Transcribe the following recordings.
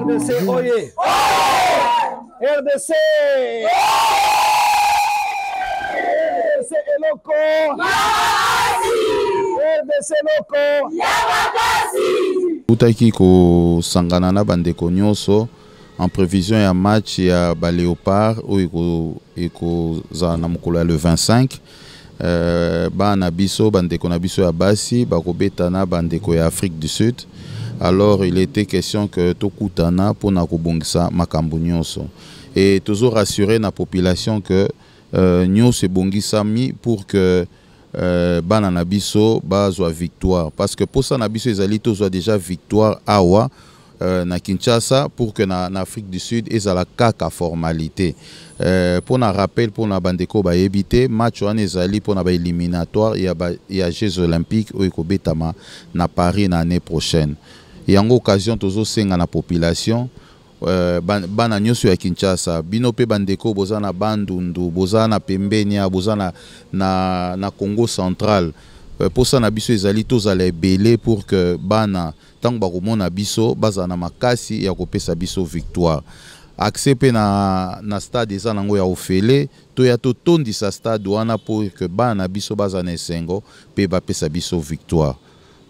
RDC oye! RDC! RDC eloko! RDC eloko! Tutaki ko sangana na bandeko nyonso en prévision ya match ya ba Léopard ou eko za na mukolo ya le 25. Bana biso bandeko na biso ya basi bakobetana bandeko ya Afrique du Sud. Alors il était question que tokutana pour na kobongisa makambo nyonso et toujours rassurer la population que nyonso ebongisami pour que bana na biso bazwa victoire parce que pour ça na biso ezali tozwa déjà victoire awa na Kinshasa pour que na Afrique du Sud ezala kaka formalité. Pour na rappel pour na bandeko ba éviter match wana ezali pour na ba éliminatoire ya Jeux olympiques ou ekobetama na Paris l'année prochaine. Et en occasion tozo senga na population bana nyonso ya Kinshasa bino pe bandeko bozana bandundu bozana pembeni bozana na Congo central pour ça na biso ezali tozala ebele pour que bana tant bakomona biso bazana makasi ya kopesa biso victoire. Accepter na stade eza nango ya ofele to ya totondisa stade wana pour que bana biso bazana esengo pe bapesa biso victoire.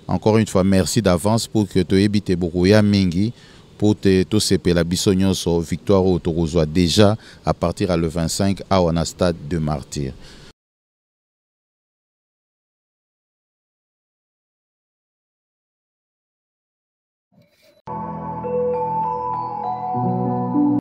Encore une fois merci d'avance pour que tu évites beaucoup ya mingi pour te seper la biso nyonso victoire au Tokozwa déjà à partir à le 25 à Wana stade de Martyr.